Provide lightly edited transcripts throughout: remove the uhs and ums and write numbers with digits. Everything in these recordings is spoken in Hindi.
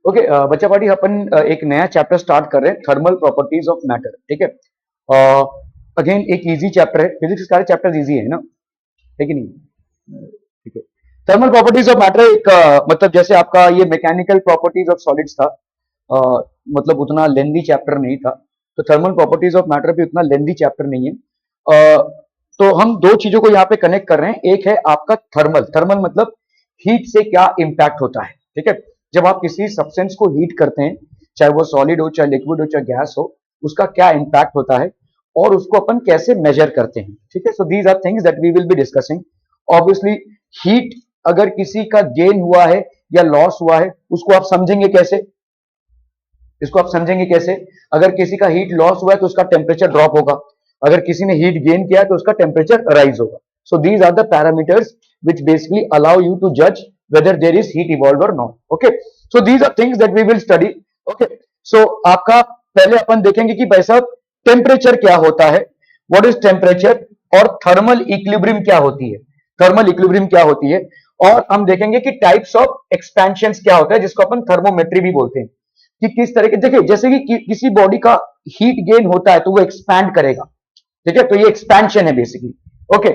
ओके बच्चा पार्टी अपन एक नया चैप्टर स्टार्ट कर रहे हैं, थर्मल प्रॉपर्टीज ऑफ मैटर। ठीक है, अगेन एक इजी चैप्टर है, फिजिक्स के सारे चैप्टर्स इजी है ना, है कि नहीं? ठीक है, थर्मल प्रॉपर्टीज ऑफ मैटर एक मतलब जैसे आपका ये मैकेनिकल प्रॉपर्टीज ऑफ सॉलिड्स था, मतलब उतना लेंदी चैप्टर नहीं था, तो थर्मल प्रॉपर्टीज ऑफ मैटर भी उतना लेंदी चैप्टर नहीं है। तो हम दो चीजों को यहाँ पे कनेक्ट कर रहे हैं। एक है आपका थर्मल, थर्मल मतलब हीट से क्या इंपैक्ट होता है। ठीक है, जब आप किसी सब्सटेंस को हीट करते हैं, चाहे वो सॉलिड हो, चाहे लिक्विड हो, चाहे गैस हो, उसका क्या इंपैक्ट होता है और उसको अपन कैसे मेजर करते हैं। ठीक है, so these are things that we will be discussing. Obviously heat अगर किसी का गेन हुआ है या लॉस हुआ है, उसको आप समझेंगे कैसे? इसको आप समझेंगे कैसे? अगर किसी का हीट लॉस हुआ है तो उसका टेम्परेचर ड्रॉप होगा, अगर किसी ने हीट गेन किया है तो उसका टेम्परेचर राइज होगा। So these are the parameters which basically allow you to judge whether there is heat evolved or not. Okay, so these are things that we will study. Okay, so आपका पहले अपन देखेंगे कि भाई साहब टेम्परेचर क्या होता है, व्हाट इज टेम्परेचर, और थर्मल इक्विलिब्रियम क्या होती है, थर्मल इक्विलिब्रियम क्या होती है, और हम देखेंगे कि टाइप्स ऑफ एक्सपेंशन क्या होता है जिसको अपन थर्मोमेट्री भी बोलते हैं, कि किस तरह के, देखिए जैसे कि किसी बॉडी का हीट गेन होता है तो वो एक्सपैंड करेगा। ठीक है, तो ये एक्सपेंशन है basically. Okay,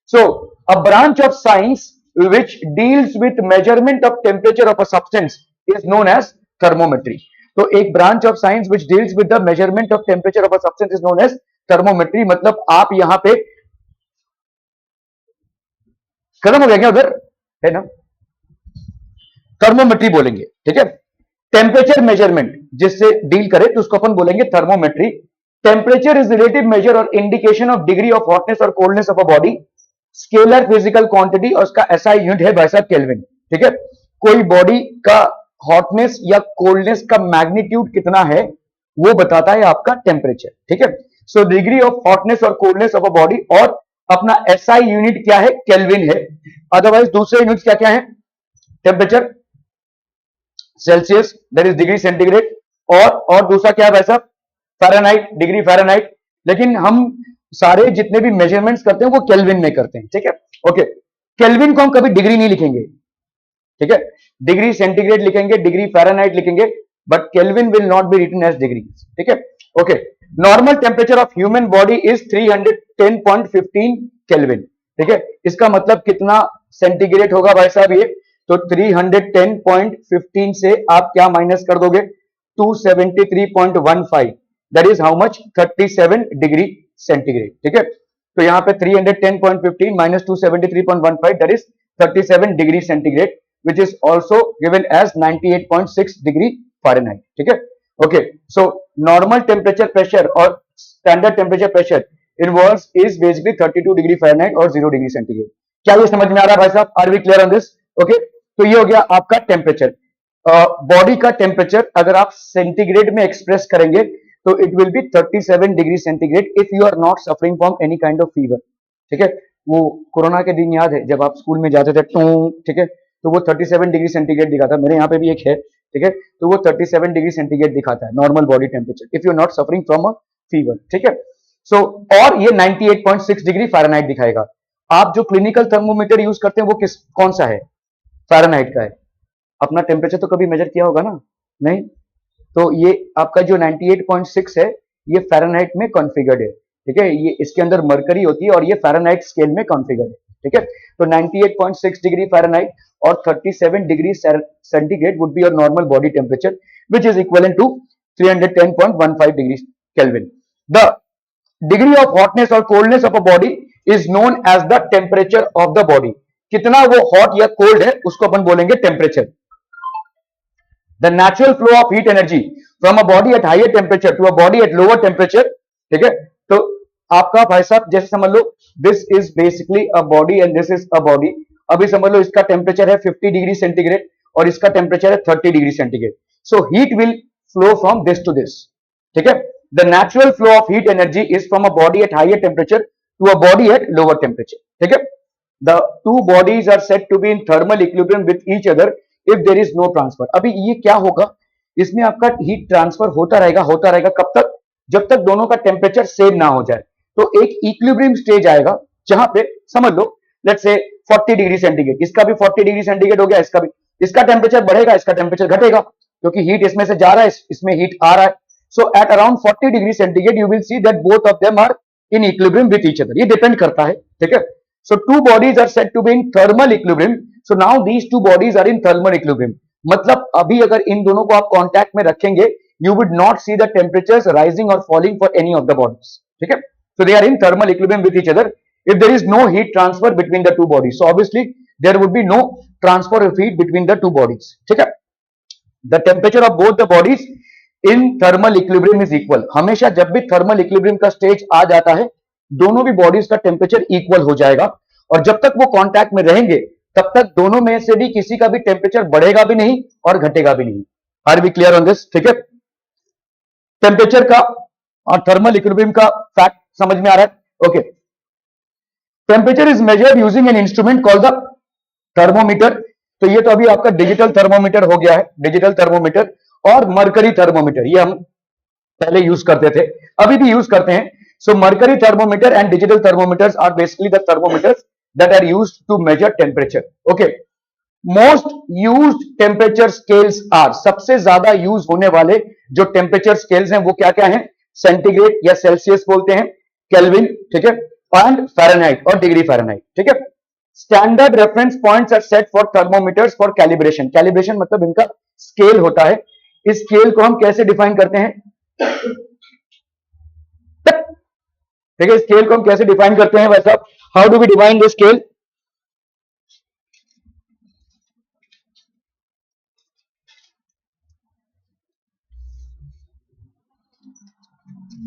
so a branch of science which deals with measurement of temperature of a substance is known as thermometry. तो एक branch of science which deals with the measurement of temperature of a substance is known as thermometry। मतलब आप यहां पे खत्म हो गया क्या उधर, है ना? थर्मोमेट्री बोलेंगे। ठीक है, टेम्परेचर मेजरमेंट जिससे डील करे तो उसको अपन बोलेंगे thermometry. Temperature is relative measure और indication of degree of hotness और coldness of a body. Scalar physical quantity और उसका एसआई यूनिट है भाई साहब केल्विन। ठीक है, कोई बॉडी का हॉटनेस या कोल्डनेस का मैग्नीट्यूड कितना है वो बताता है आपका टेम्परेचर। ठीक है, सो डिग्री ऑफ हॉटनेस और कोल्डनेस ऑफ अ बॉडी, और अपना एसआई यूनिट क्या है, केल्विन है। अदरवाइज दूसरे यूनिट क्या क्या है, temperature Celsius that is degree centigrade, और दूसरा क्या है भाई साहब, फ़ारेनहाइट, डिग्री फ़ारेनहाइट। लेकिन हम सारे जितने भी मेजरमेंट्स करते हैं वो केल्विन में करते हैं। ठीक है, ओके, केल्विन को हम कभी डिग्री नहीं लिखेंगे। ठीक है, डिग्री सेंटीग्रेड लिखेंगे, डिग्री फ़ारेनहाइट लिखेंगे, but Kelvin will not be written as degree. ठीक है, okay, normal temperature of human body is 310.15 Kelvin. ठीक है, इसका मतलब कितना सेंटीग्रेड होगा भाई साहब ये, तो 310.15 से आप क्या माइनस कर दोगे, 273.15, that is how much, 37 degree centigrade. ठीक है, तो यहां पे 310.15 minus 273.15 that is 37 degree centigrade, which is also given as 98.6 degree Fahrenheit. ठीक है, okay, so normal temperature pressure और standard temperature pressure inverse is basically 32 degree Fahrenheit और 0 डिग्री सेंटीग्रेड। क्या ये समझ में आ रहा है भाई साहब? Are we clear on this? Okay, तो ये हो गया आपका टेम्परेचर। बॉडी का टेम्परेचर अगर आप सेंटीग्रेड में एक्सप्रेस करेंगे तो it will be 37 degree centigrade if you are not suffering from any kind of fever. ठीक है, वो कोरोना के दिन याद है जब आप स्कूल में जाते थे, ठीक है, तो वो 37 डिग्री सेंटीग्रेड दिखाता है, मेरे यहाँ पे भी एक है। ठीक है, तो वो 37 डिग्री सेंटीग्रेड दिखाता है normal body temperature if you are not suffering from a fever. ठीक है, सो और ये 98.6 डिग्री फ़ारेनहाइट दिखाएगा। आप जो क्लिनिकल थर्मोमीटर यूज करते हैं वो कौन सा है, फ़ारेनहाइट का है। अपना टेम्परेचर तो कभी मेजर किया होगा ना, नहीं? तो ये आपका जो 98.6 है ये फ़ारेनहाइट में कॉन्फ़िगर्ड है। ठीक है, ये इसके अंदर मरकरी होती है और ये फ़ारेनहाइट स्केल में कॉन्फ़िगर्ड है। ठीक है, तो 98.6 डिग्री फ़ारेनहाइट और 37 degree centigrade would be your normal body temperature which is equivalent to 310.15 degree Kelvin. The degree of hotness और coldness of a body is known as the temperature of the body. कितना वो हॉट या कोल्ड है उसको अपन बोलेंगे temperature. The natural flow of heat energy from a body at higher temperature to a body at lower temperature। ठीक है, तो आपका भाई साहब जैसे समझ लो this is basically a body and this is a body. अभी समझ लो इसका टेम्परेचर है 50 डिग्री सेंटीग्रेड और इसका टेम्परेचर है 30 degree centigrade. So heat will flow from this to this. ठीक है, the natural flow of heat energy is from a body at higher temperature to a body at lower temperature. ठीक है, the two bodies are said to be in thermal equilibrium with each other if there is no transfer। अभी ये क्या होगा, इसमें आपका हीट ट्रांसफर होता रहेगा कब तक, जब तक दोनों का टेम्परेचर सेम ना हो जाए। तो एक इक्विलिब्रियम स्टेज आएगा जहां पे समझ लो लेट्स से 40 डिग्री सेंटीग्रेड, इसका भी 40 डिग्री सेंटीग्रेड हो गया, इसका भी, इसका टेम्परेचर बढ़ेगा, इसका टेम्परेचर घटेगा। क्योंकि हीट इसमें से जा रहा है, इसमें हीट आ रहा है. So at around 40 degree centigrade you will see that both of them are in equilibrium with each other. ये डिपेंड करता है, ठीक है. So two bodies are said to be in thermal equilibrium. So now these two bodies are in thermal equilibrium. मतलब अभी अगर इन दोनों को आप कांटेक्ट में रखेंगे, you would not see the temperatures rising or falling for any of the bodies. ठीक है. So they are in thermal equilibrium with each other if there is no heat transfer between the two bodies. So obviously there would be no transfer of heat between the two bodies. ठीक है. The temperature of both the bodies in thermal equilibrium is equal. हमेशा जब भी thermal equilibrium का स्टेज आ जाता है, दोनों भी बॉडीज का टेम्परेचर इक्वल हो जाएगा, और जब तक वो कांटेक्ट में रहेंगे तब तक दोनों में से भी किसी का भी टेम्परेचर बढ़ेगा भी नहीं और घटेगा भी नहीं. Are we clear on this? ठीक है. टेम्परेचर का और थर्मल इक्विलिब्रियम का फैक्ट समझ में आ रहा है? Okay. Temperature is measured using an instrument called the thermometer. तो ये तो अभी आपका डिजिटल थर्मोमीटर हो गया है, डिजिटल थर्मोमीटर. और मरकरी थर्मोमीटर ये हम पहले यूज करते थे, अभी भी यूज करते हैं. So mercury thermometer and digital thermometers are basically the thermometers that are used to measure temperature. Okay. Most used temperature scales are, सबसे ज्यादा यूज होने वाले जो टेम्परेचर स्केल्स हैं वो क्या क्या हैं? सेंटीग्रेड या सेल्सियस बोलते हैं, केल्विन, ठीक है, एंड फ़ारेनहाइट और डिग्री फ़ारेनहाइट. ठीक है. Standard reference points are set for thermometers for calibration. Calibration मतलब इनका स्केल होता है. इस स्केल को हम कैसे डिफाइन करते हैं? ठीक है. स्केल को हम कैसे डिफाइन करते हैं वैसा? How do we define the scale?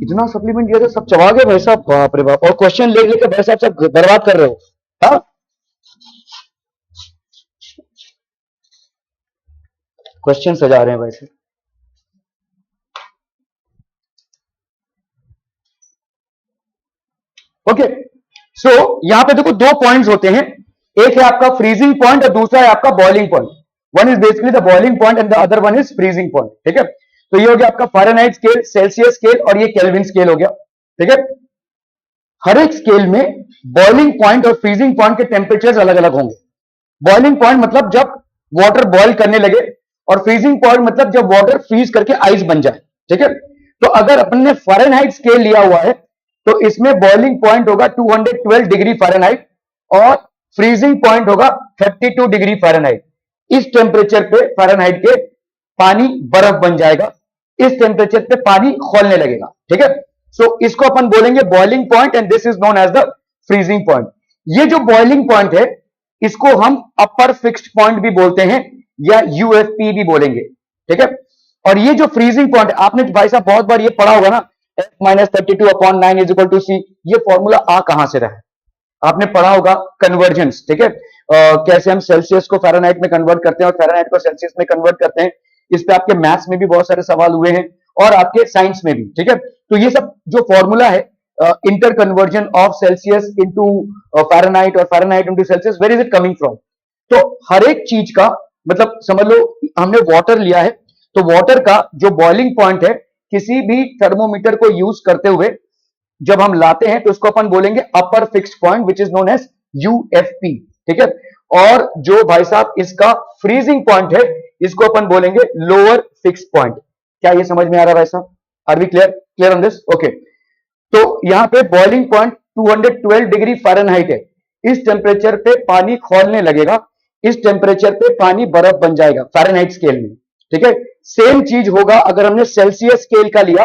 इतना सप्लीमेंट दिया था, सब चबा गए भाई साहब, बाप रे बाप. और क्वेश्चन ले लेकर भाई साहब सब बर्बाद कर रहे हो. हाँ, क्वेश्चन सजा रहे हैं भाई साहब. ओके. सो यहां पे देखो दो पॉइंट्स होते हैं, एक है आपका फ्रीजिंग पॉइंट और दूसरा है आपका boiling point. One is basically the boiling point and the other one is freezing point. ठीक है. तो ये हो गया आपका फ़ारेनहाइट स्केल, सेल्सियस स्केल और ये केल्विन स्केल हो गया. ठीक है. हर एक स्केल में बॉइलिंग पॉइंट और फ्रीजिंग पॉइंट के टेम्परेचर अलग अलग होंगे. बॉइलिंग पॉइंट मतलब जब वाटर बॉइल करने लगे, और फ्रीजिंग पॉइंट मतलब जब वाटर फ्रीज करके आइस बन जाए. ठीक है. तो अगर अपन ने फ़ारेनहाइट स्केल लिया हुआ है तो इसमें बॉइलिंग पॉइंट होगा 212 डिग्री फ़ारेनहाइट और फ्रीजिंग पॉइंट होगा 32 डिग्री फ़ारेनहाइट. इस टेम्परेचर पे फ़ारेनहाइट के पानी बर्फ बन जाएगा, इस टेम्परेचर पे पानी खोलने लगेगा. ठीक है. सो इसको अपन बोलेंगे boiling point and this is known as the freezing point. ये जो बॉइलिंग पॉइंट है इसको हम अपर फिक्स्ड पॉइंट भी बोलते हैं या यूएफपी भी बोलेंगे. ठीक है. और ये जो फ्रीजिंग पॉइंट है, आपने भाई साहब बहुत बार ये पढ़ा होगा ना, F-32/9 इज इक्वल टू सी. ये फॉर्मूला आ कहां से रहा है? आपने पढ़ा होगा कन्वर्जेंस. ठीक है. कैसे हम सेल्सियस को फ़ारेनहाइट में कन्वर्ट करते हैं और फ़ारेनहाइट को सेल्सियस में कन्वर्ट करते हैं. इस पे आपके मैथ्स में भी बहुत सारे सवाल हुए हैं और आपके साइंस में भी. ठीक है. तो ये सब जो फॉर्मूला है, inter conversion of Celsius into Fahrenheit और Fahrenheit into Celsius, where is it coming from? तो हर एक चीज का मतलब समझ लो, हमने वाटर लिया है तो वाटर का जो बॉइलिंग पॉइंट है किसी भी थर्मोमीटर को यूज करते हुए जब हम लाते हैं तो उसको अपन बोलेंगे upper fixed point which is known as UFP. ठीक है. और जो भाई साहब इसका फ्रीजिंग पॉइंट है इसको अपन बोलेंगे लोअर फिक्स्ड पॉइंट. क्या ये समझ में आ रहा है भाई साहब? Are we clear clear on this? Okay. तो यहां पे बॉइलिंग पॉइंट 212 डिग्री फ़ारेनहाइट है. इस टेम्परेचर पे पानी खौलने लगेगा, इस टेम्परेचर पे पानी बर्फ बन जाएगा फ़ारेनहाइट स्केल में. ठीक है. सेम चीज होगा अगर हमने सेल्सियस स्केल का लिया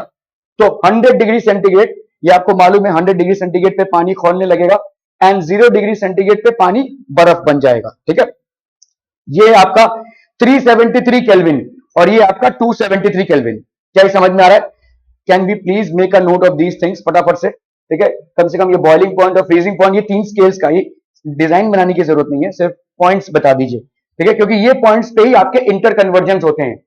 तो 100 डिग्री सेंटीग्रेड, ये आपको मालूम है 100 डिग्री सेंटीग्रेड पे पानी खौलने लगेगा एंड 0 डिग्री सेंटीग्रेड पे पानी बर्फ बन जाएगा. ठीक है. ये आपका 373 केल्विन और ये आपका 273 केल्विन. क्या ये समझ में आ रहा है? Can we please make a note of these things फटाफट से? ठीक है. कम से कम ये बॉइलिंग पॉइंट और फ्रीजिंग पॉइंट, ये तीन स्केल्स का, ये डिजाइन बनाने की जरूरत नहीं है, सिर्फ पॉइंट्स बता दीजिए. ठीक है. क्योंकि ये पॉइंट्स पे ही आपके इंटर कन्वर्जेंस होते हैं.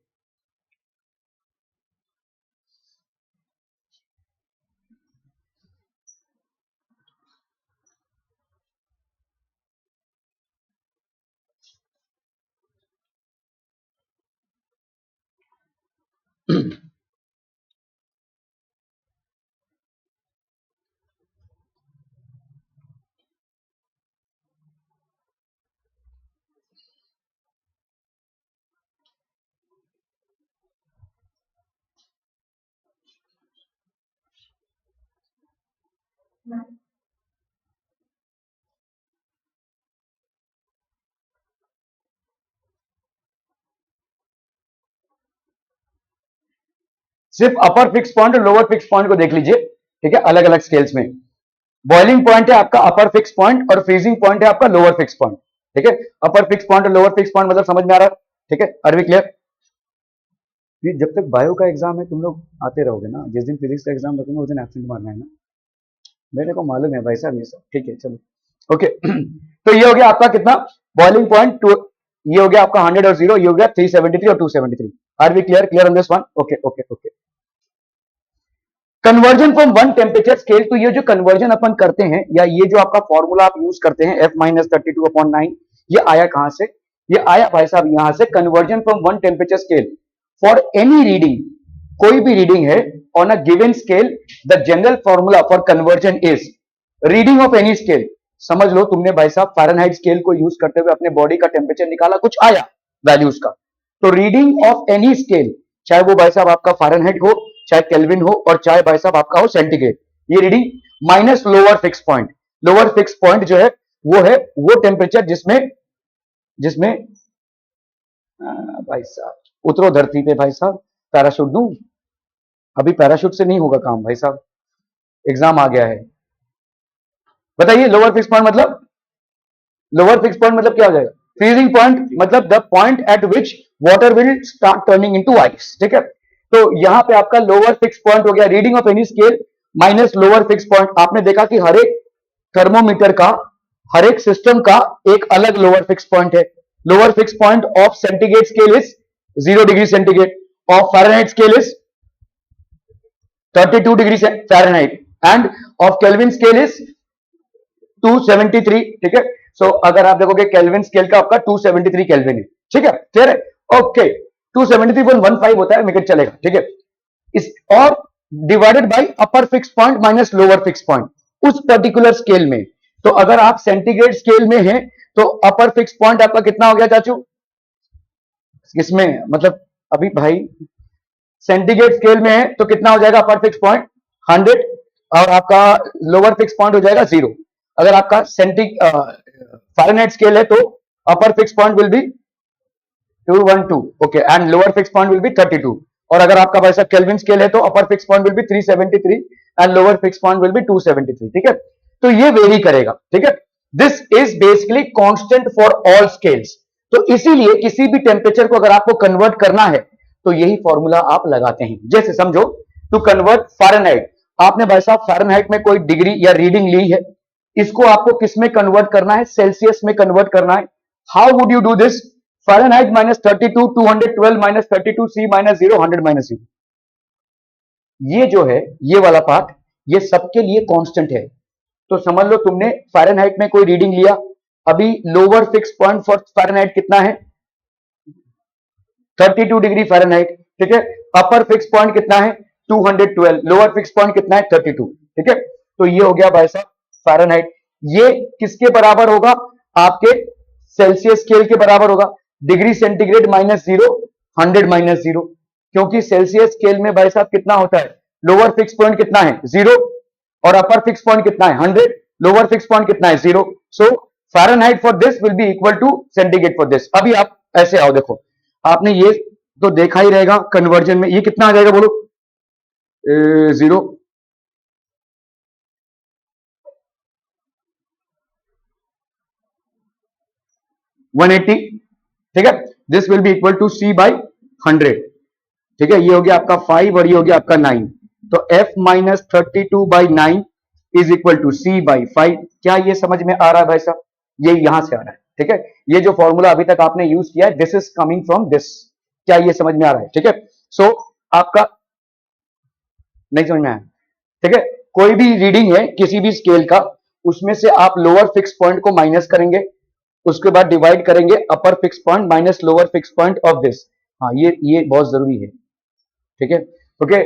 सिर्फ अपर फिक्स पॉइंट और लोअर फिक्स पॉइंट को देख लीजिए, ठीक है, अलग अलग स्केल्स में। बॉइलिंग पॉइंट है आपका अपर फिक्स पॉइंट और फ्रीजिंग पॉइंट है आपका लोअर फिक्स पॉइंट, ठीक है। अपर फिक्स पॉइंट और लोअर फिक्स पॉइंट मतलब समझ में आ रहा है, ठीक है, आर वी क्लियर? ये जब तक बायो का एग्जाम है तुम लोग आते रहोगे ना, जिस दिन फिजिक्स का एग्जाम रखूंगा उस दिन एब्सेंट मारना है ना, मेरे को मालूम है भाई साहब ये सब, ठीक है चलो ओके। तो ये हो गया आपका कितना बॉइलिंग पॉइंट टू, ये हो गया आपका 100 और 0, ये हो गया 373 और 273। Are we clear? Clear on this one? Okay okay okay. Conversion from one temperature scale, तो ये जो कन्वर्जन अपन करते हैं या ये जो आपका फॉर्मूला आप यूज करते हैं F-32/9, ये आया कहां से? ये आया भाई साहब यहां से, conversion from one temperature scale for any reading, कोई भी रीडिंग है on a given scale, the general formula for conversion is reading of any scale. समझ लो तुमने भाई साहब फ़ारेनहाइट स्केल को यूज करते हुए अपने बॉडी का टेम्परेचर निकाला, कुछ आया वैल्यूज का, तो रीडिंग ऑफ एनी स्केल, चाहे वो भाई साहब आपका फ़ारेनहाइट हो, चाहे केल्विन हो, और चाहे भाई साहब आपका हो सेंटीग्रेड, ये reading minus lower fix point. Lower fix point जो है वो टेम्परेचर जिसमें जिसमें भाई साहब उतरो धरती पे भाई साहब, पैराशूट दूं? अभी पैराशूट से नहीं होगा काम भाई साहब, एग्जाम आ गया है। बताइए लोअर फिक्स पॉइंट मतलब, लोअर फिक्स पॉइंट मतलब क्या हो जाएगा? फ्रीजिंग पॉइंट मतलब the point eight which water will start turning into ice, ठीक है। तो यहां पे आपका लोअर फिक्स पॉइंट हो गया reading of any scale minus lower fix point. आपने देखा कि हर एक थर्मोमीटर का, हर एक सिस्टम का एक अलग लोअर फिक्स पॉइंट है। Lower fix point of centigrade scale is 0 degree centigrade, of Fahrenheit scale is 32 degree Fahrenheit, end of kelvin scale is 273, ठीक है। सो अगर आप देखोगे केल्विन स्केल का आपका 273 केल्विन है, ठीक है, क्लियर है? ओके, 273.15 होता है, मेकर चलेगा, ठीक है। इस और divided by upper fix point minus lower fix point उस पर्टिकुलर स्केल में। तो अगर आप सेंटीग्रेड स्केल में हैं तो अपर फिक्स पॉइंट आपका कितना हो गया चाचू? इसमें मतलब अभी भाई सेंटीग्रेड स्केल में है तो कितना हो जाएगा अपर फिक्स पॉइंट? 100, और आपका लोअर फिक्स पॉइंट हो जाएगा 0। अगर आपका फ़ारेनहाइट स्केल है तो अपर fix point will be 212, okay, and lower fix point will be 32। और अगर आपका भाई साहब केल्विन स्केल है तो अपर fix point will be 373 and lower fix point will be 273, ठीक है। तो ये वेरी करेगा, ठीक है। This is basically constant for all scales. तो इसीलिए किसी भी टेम्परेचर को अगर आपको कन्वर्ट करना है तो यही फॉर्मूला आप लगाते हैं। जैसे समझो टू कन्वर्ट फ़ारेनहाइट, आपने भाई साहब फ़ारेनहाइट में कोई डिग्री या रीडिंग ली है, इसको आपको किस में कन्वर्ट करना है? सेल्सियस में कन्वर्ट करना है। How would you do this? Fahrenheit minus 32, 212 minus 32, C minus 0, 100 minus 0। ये जो है ये वाला पार्ट ये सबके लिए कांस्टेंट है। तो समझ लो तुमने फ़ारेनहाइट में कोई रीडिंग लिया, अभी lower fix point for Fahrenheit कितना है? 32 डिग्री फ़ारेनहाइट, ठीक है। अपर फिक्स पॉइंट कितना है? 212, लोअर फिक्स पॉइंट कितना है? 32, ठीक है। तो ये हो गया भाई साहब फ़ारेनहाइट। ये किसके बराबर होगा? आपके सेल्सियस स्केल के बराबर होगा। डिग्री सेंटीग्रेड माइनस 0, 100 माइनस 0, क्योंकि सेल्सियस स्केल में भाई साहब कितना होता है? लोअर फिक्स पॉइंट कितना है? 0, और अपर फिक्स पॉइंट कितना है? 100, लोअर फिक्स पॉइंट कितना है? 0। So Fahrenheit for this will be equal to centigrade for this. अभी आप ऐसे आओ, देखो आपने ये तो देखा ही रहेगा कन्वर्जन में, ये कितना आ जाएगा बोलो? 0, 180, ठीक है। This will be equal to C by 100, ठीक है। ये हो गया आपका 5 और ये हो गया आपका 9। तो F minus 32/9 is equal to C by 5। क्या ये समझ में आ रहा है भाई साहब? ये यहां से आ रहा है, ठीक है। ये जो फॉर्मूला अभी तक आपने यूज किया है, this is coming from this. क्या ये समझ में आ रहा है? ठीक है। सो आपका नहीं समझ में आया, ठीक है। कोई भी रीडिंग है किसी भी स्केल का, उसमें से आप लोअर फिक्स पॉइंट को माइनस करेंगे, उसके बाद डिवाइड करेंगे upper fix point minus lower fix point of this. हाँ, ये बहुत जरूरी है, ठीक है। Okay,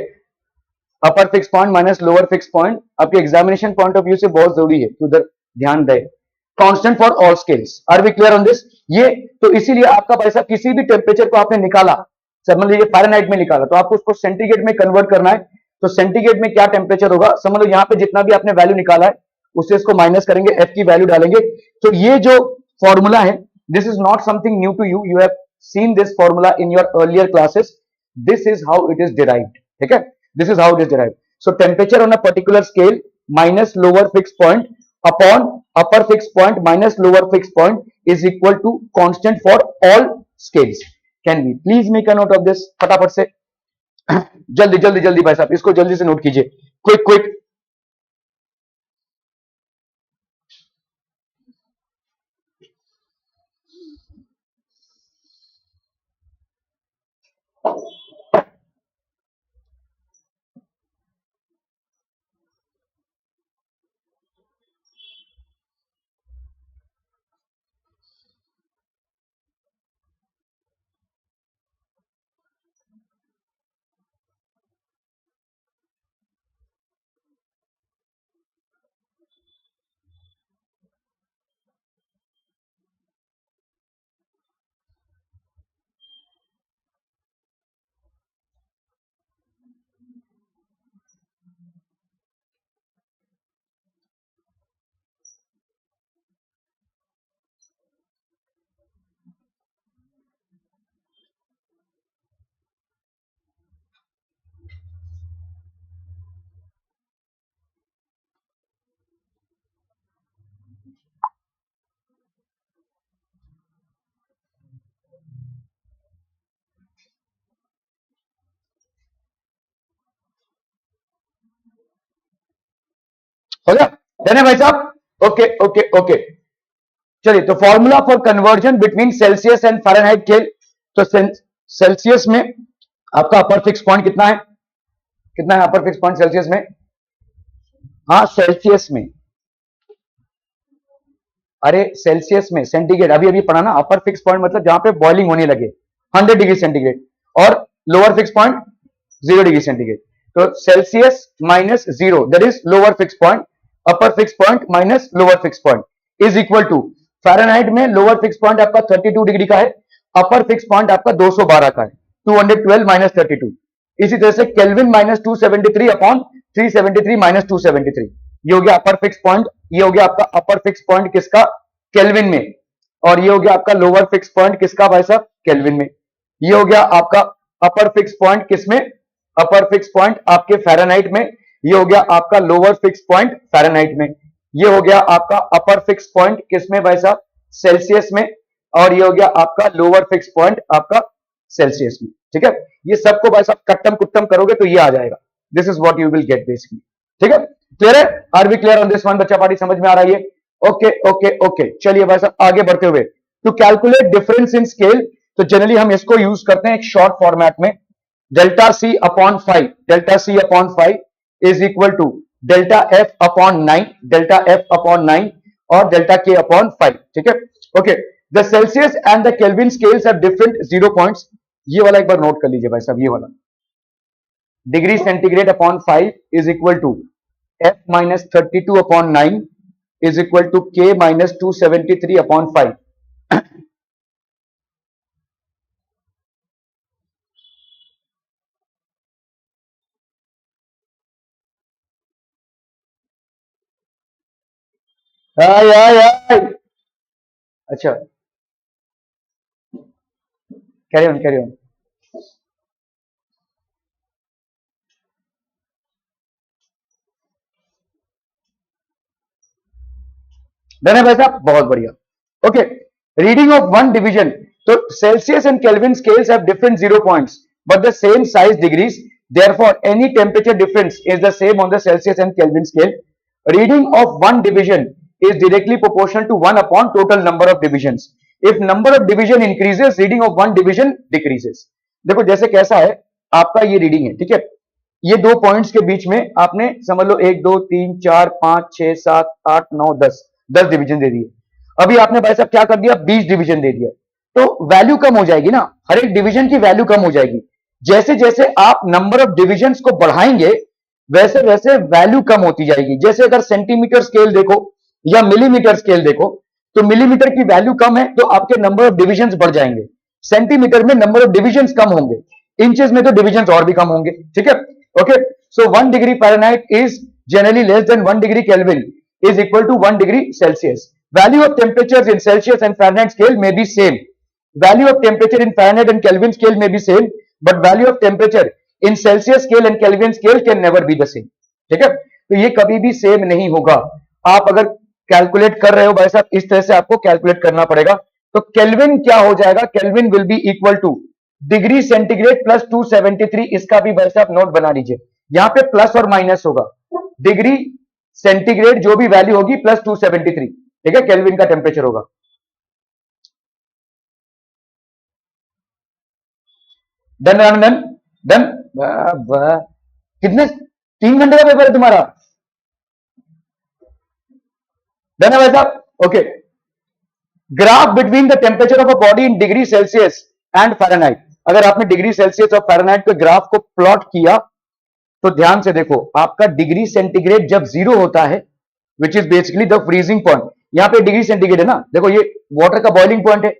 upper fix point minus lower fix point आपके एग्जामिनेशन पॉइंट ऑफ व्यू से बहुत जरूरी है कि उधर ध्यान दे। Constant for all scales, are we clear on this? ये तो इसीलिए आपका पैसा किसी भी टेम्परेचर को आपने निकाला, समझ लीजिए फ़ारेनहाइट में निकाला, तो आपको उसको सेंटीग्रेड में कन्वर्ट करना है। तो सेंटीग्रेड में क्या टेम्परेचर होगा, समझ लो यहाँ पे जितना भी आपने वैल्यू निकाला है उससे इसको माइनस करेंगे, एफ की वैल्यू डालेंगे। तो ये जो फॉर्मूला है, this is not something new to you, you have seen this formula in your earlier classes, this is how it is derived, ठीक है, this is how it is derived. So temperature on a particular scale minus lower fix point upon upper fix point minus lower fix point is equal to constant for all scales. Can we please make a note of this, फटाफट से जल्दी जल्दी जल्दी भाई साहब, इसको जल्दी से नोट कीजिए, क्विक क्विक। हो गया, डन है भाई साहब, ओके ओके ओके। चलिए, तो formula for conversion between Celsius and Fahrenheit scale, तो सेल्सियस में आपका अपर फिक्स पॉइंट कितना है, कितना है अपर फिक्स पॉइंट सेल्सियस में, हाँ सेल्सियस में, अरे सेल्सियस में, सेंटीग्रेड अभी अभी पढ़ा ना, अपर फिक्स पॉइंट मतलब जहां पे बॉइलिंग होने लगे 100 डिग्री सेंटीग्रेड, और lower fix point 0 degree centigrade. तो Celsius minus 0 that is lower fix point, upper fix point minus lower fix point is equal to, Fahrenheit में लोअर फिक्स पॉइंट आपका 32 डिग्री का है, अपर फिक्स पॉइंट आपका 212 का है, 212 माइनस 32। इसी तरह से केल्विन माइनस 273 अपॉन 373 माइनस 273, ये हो गया अपर फिक्स पॉइंट, ये हो गया आपका अपर फिक्स पॉइंट किसका, केल्विन में, और ये हो गया आपका लोअर फिक्स पॉइंट किसका भाई साहब, केल्विन में। ये हो गया आपका अपर फिक्स पॉइंट किसमें, अपर फिक्स पॉइंट आपके फ़ारेनहाइट में, ये हो गया आपका लोअर फिक्स पॉइंट फ़ारेनहाइट में, ये हो गया आपका अपर फिक्स पॉइंट किसमें भाई साहब, सेल्सियस में, और ये हो गया आपका लोअर फिक्स पॉइंट आपका सेल्सियस में, ठीक है। ये सबको भाई साहब कट्टम कुट्टम करोगे तो ये आ जाएगा, this is what you will get basically, ठीक है। क्लियर है, are we clear on this one, बच्चा पार्टी समझ में आ रही है, ओके ओके ओके। चलिए भाई साहब आगे बढ़ते हुए, to calculate difference in scale, तो जनरली हम इसको यूज करते हैं एक शॉर्ट फॉर्मेट में, delta C upon 5, delta C upon 5 is equal to delta F upon 9, delta F upon 9 और डेल्टा के अपॉन 5, ठीक है, okay. The Celsius and the Kelvin scales have different 0 points, ये वाला एक बार नोट कर लीजिए भाई साहब, ये वाला degree centigrade upon 5 is equal to F minus 32 upon 9 is equal to K minus 273 upon 5। अच्छा, कैरी ऑन। डन है भाई साहब, बहुत बढ़िया, okay. Reading of one division, तो Celsius and Kelvin scales have different 0 points but the same size degrees, therefore any temperature difference is the same on the Celsius and Kelvin scale. Reading of one division is directly proportional to 1 upon total number of divisions. If number of division increases, reading of one division decreases. देखो जैसे कैसा है, आपका ये रीडिंग है, ठीक है, ये दो पॉइंट्स के बीच में आपने समझ लो 1 2 3 4 5 6 7 8 9 10 डिवीजन दे दिए। अभी आपने भाई साहब क्या कर दिया, 20 डिवीजन दे दिया, तो वैल्यू कम हो जाएगी ना, हर एक डिवीजन की वैल्यू कम हो जाएगी। जैसे जैसे आप नंबर ऑफ डिविजन्स को बढ़ाएंगे वैसे वैसे वैल्यू कम होती जाएगी। जैसे अगर सेंटीमीटर स्केल देखो या मिलीमीटर स्केल देखो, तो मिलीमीटर की वैल्यू कम है तो आपके नंबर ऑफ डिविजन्स बढ़ जाएंगे, सेंटीमीटर में नंबर ऑफ डिविजन्स कम होंगे, इंचेस में तो डिविजन्स और भी कम होंगे, ठीक है, okay. So 1 degree Fahrenheit is generally less than 1 degree Kelvin is equal to 1 degree Celsius. Value of temperatures in Celsius and Fahrenheit scale may be same. Value of temperature in Fahrenheit and Kelvin scale may be same, but value of temperature in Celsius scale and Kelvin scale can never be the same. ठीक है, तो ये कभी भी सेम नहीं होगा. आप अगर कैलकुलेट कर रहे हो भाई साहब, इस तरह से आपको कैलकुलेट करना पड़ेगा. तो केल्विन क्या हो जाएगा? Kelvin will be equal two degree centigrade plus 273. इसका भी भाई साहब नोट बना लीजिए, यहां पे प्लस और माइनस होगा. डिग्री सेंटीग्रेड जो भी वैल्यू होगी प्लस 273. ठीक है, केल्विन का टेम्परेचर होगा. Done done done done. कितने 3 घंटे का पेपर है तुम्हारा? डन है भाई साहब. Okay, graph between the temperature of a body in degree Celsius and Fahrenheit. अगर आपने डिग्री सेल्सियस और फ़ारेनहाइट के ग्राफ को प्लॉट किया तो ध्यान से देखो, आपका डिग्री सेंटीग्रेड जब 0 होता है, which is basically the freezing point. यहां पे डिग्री सेंटीग्रेड है ना, देखो ये वाटर का बॉइलिंग पॉइंट है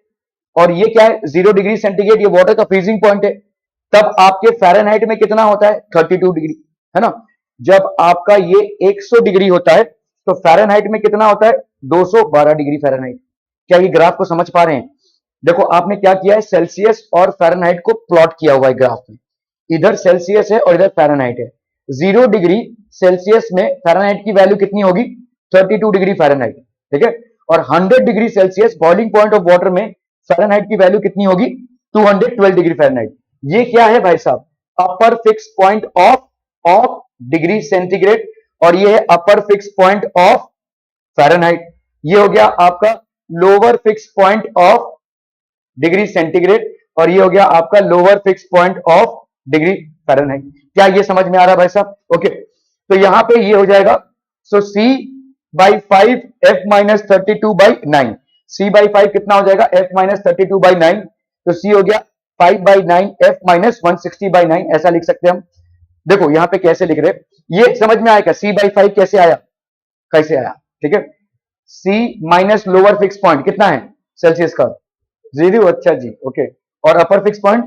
और ये क्या है? 0 डिग्री सेंटीग्रेड, ये वाटर का फ्रीजिंग पॉइंट है. तब आपके फ़ारेनहाइट में कितना होता है? 32 डिग्री, है ना. जब आपका ये 100 डिग्री होता है तो फ़ारेनहाइट में कितना होता है? 212 डिग्री फ़ारेनहाइट. क्या ये ग्राफ को समझ पा रहे हैं? देखो आपने क्या किया है, सेल्सियस और फ़ारेनहाइट को प्लॉट किया हुआ है ग्राफ में. इधर सेल्सियस है और इधर फ़ारेनहाइट है. 0 डिग्री सेल्सियस में फ़ारेनहाइट की वैल्यू कितनी होगी? 32 डिग्री फ़ारेनहाइट. ठीक है, और 100 degree Celsius boiling point of water में फ़ारेनहाइट की वैल्यू कितनी होगी? 212 डिग्री फ़ारेनहाइट. ये क्या है भाई साहब? अपर fix point of degree centigrade और ये है अपर फिक्स पॉइंट ऑफ फ़ारेनहाइट. ये हो गया आपका lower fix point of degree centigrade और ये हो गया आपका lower fix point of degree Fahrenheit. क्या ये समझ में आ रहा है भाई साहब? ओके, तो यहां पे ये हो जाएगा. सो C by 5 F minus 32 by 9. C by 5 कितना हो जाएगा? F minus 32 by 9. तो C हो गया 5 बाई 9 F माइनस 160 बाई 9. ऐसा लिख सकते हैं हम. देखो यहां पे कैसे लिख रहे, ये समझ में आया क्या? C बाई 5 कैसे आया? कैसे आया? ठीक है, C minus lower fix point कितना है सेल्सियस का? 0. अच्छा जी, ओके. और अपर फिक्स पॉइंट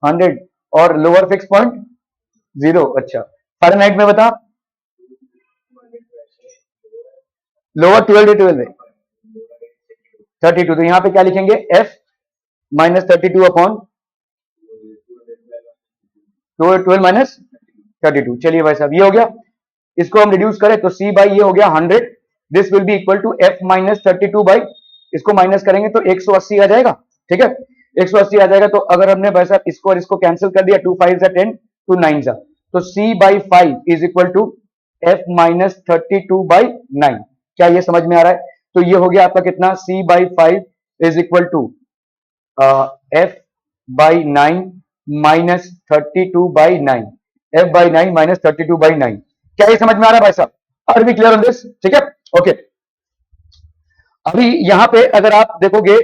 100 और लोअर फिक्स पॉइंट 0. अच्छा, फ़ारेनहाइट में बता. लोअर 12 में 32. तो यहां पे क्या लिखेंगे? F minus 32 upon 12 minus 32. चलिए भाई साहब, ये हो गया. इसको हम रिड्यूस करें तो C बाई ये हो गया 100. This will be equal to F minus 32 by, इसको माइनस करेंगे तो 180 आ जाएगा. ठीक है, 180 आ जाएगा. तो अगर हमने भाई साहब इसको और इसको कैंसिल कर दिया, 2 5 10, 2 9 जा, तो C by 5 is equal to F minus 32 by 9. क्या ये समझ में आ रहा है? तो ये हो गया आपका कितना? C by 5 is equal to F by 9 minus 32 by 9. F by 9 minus 32 by 9. क्या ये समझ में आ रहा है भाई साहब? Are we clear on this? ठीक है, ओके. अभी यहां पे अगर आप देखोगे,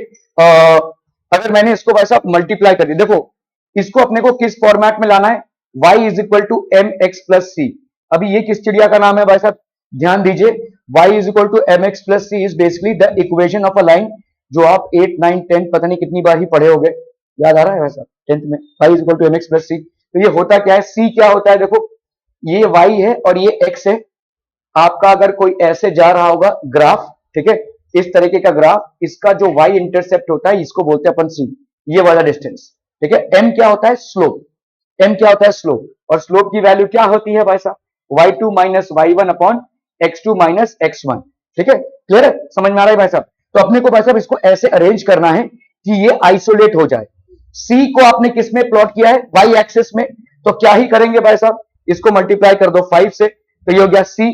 अगर मैंने इसको भाई साहब मल्टीप्लाई कर दिया, देखो इसको अपने को किस फॉर्मेट में लाना है? y is equal to M x plus c. अभी ये किस चिड़िया का नाम है भाई साहब? ध्यान दीजिए, y is equal to M x plus C is basically the equation of a line, जो आप 8 9 10 पता नहीं कितनी बार ही पढ़े होंगे. याद आ रहा है भाई साहब 10th में? y is equal to M x plus c. तो ये होता क्या है? c क्या होता है? देखो ये y है और ये x है. आपका अगर कोई ऐसे जा रहा होगा ग्राफ, ठीक है, इस तरीके का ग्राफ, इसका जो y इंटरसेप्ट होता है इसको बोलते हैं अपन c, ये वाला डिस्टेंस. ठीक है, m क्या होता है? स्लोप. m क्या होता है? स्लोप. और स्लोप की वैल्यू क्या होती है भाई साहब? y2 minus y1 upon x2 minus x1. ठीक है, क्लियर है? समझ में आ रहा है भाई साहब? तो अपने को भाई साहब इसको ऐसे अरेंज करना है कि ये आइसोलेट हो जाए. c को आपने किस में प्लॉट किया है? y एक्सिस में. तो क्या ही करेंगे भाई साहब, इसको मल्टीप्लाई कर दो 5 से, तो ये हो गया c.